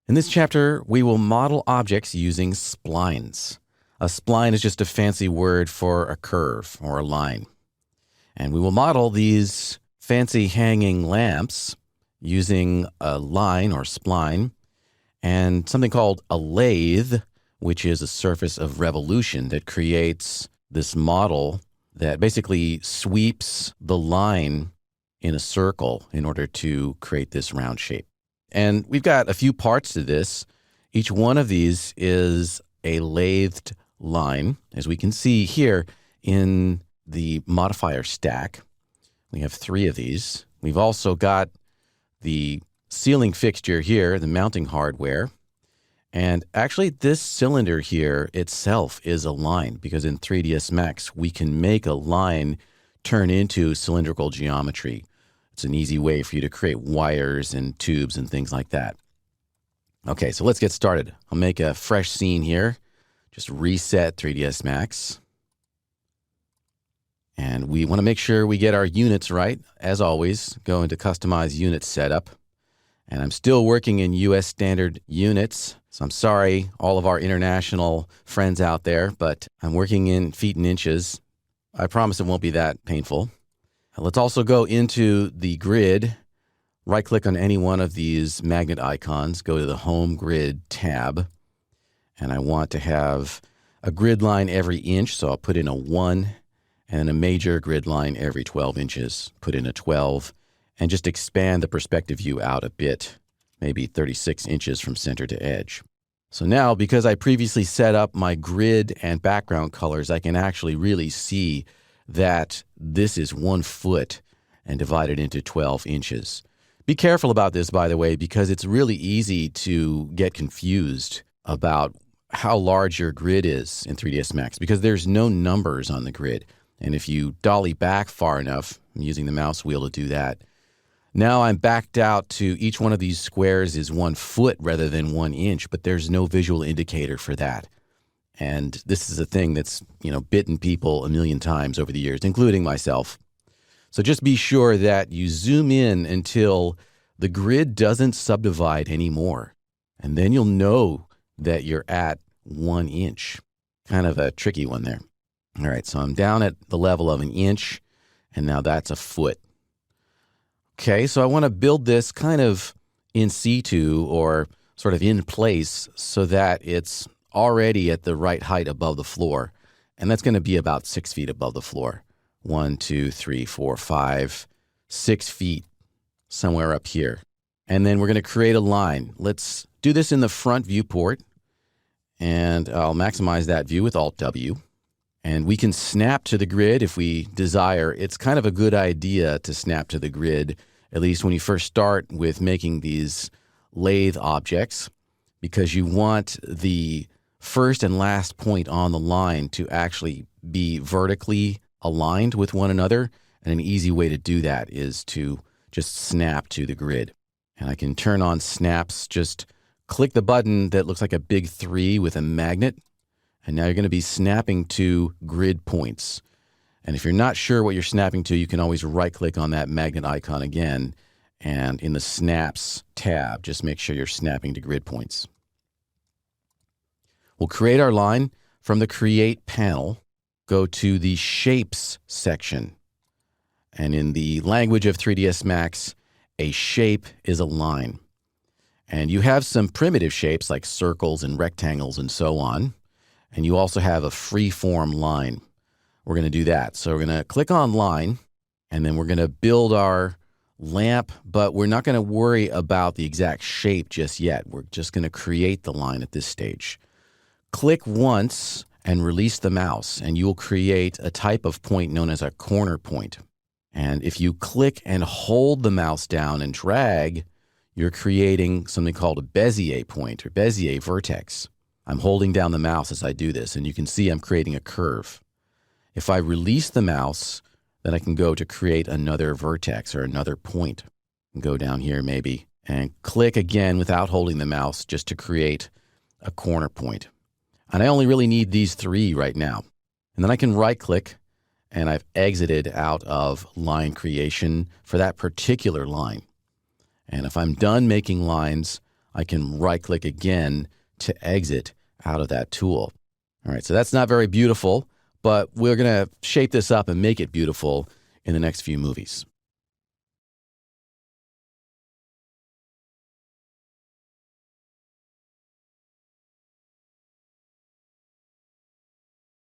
In this chapter, we will model objects using splines. A spline is just a fancy word for a curve or a line. And we will model these fancy hanging lamps using a line or spline and something called a lathe, which is a surface of revolution that creates this model that basically sweeps the line in a circle in order to create this round shape. And we've got a few parts to this. Each one of these is a lathed line, as we can see here in the modifier stack. We have 3 of these. We've also got the ceiling fixture here, the mounting hardware. And actually, this cylinder here itself is a line, because in 3ds Max, we can make a line turn into cylindrical geometry. It's an easy way for you to create wires and tubes and things like that. Okay, so let's get started. I'll make a fresh scene here. Just reset 3ds Max. And we want to make sure we get our units right. As always, go into Customize Unit Setup. And I'm still working in US standard units. So I'm sorry, all of our international friends out there, but I'm working in feet and inches. I promise it won't be that painful. Let's also go into the grid, right-click on any one of these magnet icons, go to the Home Grid tab, and I want to have a grid line every inch, so I'll put in a 1, and a major grid line every 12 inches, put in a 12, and just expand the perspective view out a bit, maybe 36 inches from center to edge. So now, because I previously set up my grid and background colors, I can actually really see that this is 1 foot and divided into 12 inches. Be careful about this, by the way, because it's really easy to get confused about how large your grid is in 3ds Max, because there's no numbers on the grid. And if you dolly back far enough, I'm using the mouse wheel to do that, now I'm backed out to each one of these squares is 1 foot rather than 1 inch, but there's no visual indicator for that. And this is a thing that's, bitten people a million times over the years, including myself. So just be sure that you zoom in until the grid doesn't subdivide anymore. And then you'll know that you're at 1 inch. Kind of a tricky one there. All right, so I'm down at the level of 1 inch, and now that's a foot. Okay, so I want to build this kind of in situ or sort of in place so that it's already at the right height above the floor. And that's going to be about 6 feet above the floor. 1, 2, 3, 4, 5, 6 feet somewhere up here. And then we're going to create a line. Let's do this in the front viewport. And I'll maximize that view with Alt-W. And we can snap to the grid if we desire. It's kind of a good idea to snap to the grid, at least when you first start with making these lathe objects, because you want the first and last point on the line to actually be vertically aligned with one another. And an easy way to do that is to just snap to the grid. And I can turn on snaps, just click the button that looks like a big 3 with a magnet. And now you're going to be snapping to grid points. And if you're not sure what you're snapping to, you can always right-click on that magnet icon again. And in the Snaps tab, just make sure you're snapping to grid points. We'll create our line from the Create panel. Go to the Shapes section. And in the language of 3ds Max, a shape is a line. And you have some primitive shapes like circles and rectangles and so on. And you also have a free-form line. We're going to do that. So we're going to click on Line, and then we're going to build our lamp, but we're not going to worry about the exact shape just yet. We're just going to create the line at this stage. Click once and release the mouse, and you'll create a type of point known as a corner point. And if you click and hold the mouse down and drag, you're creating something called a Bezier point or Bezier vertex. I'm holding down the mouse as I do this, and you can see I'm creating a curve. If I release the mouse, then I can go to create another vertex or another point. And go down here maybe and click again without holding the mouse just to create a corner point. And I only really need these 3 right now. And then I can right-click, and I've exited out of line creation for that particular line. And if I'm done making lines, I can right-click again to exit out of that tool. All right, so that's not very beautiful, but we're going to shape this up and make it beautiful in the next few movies.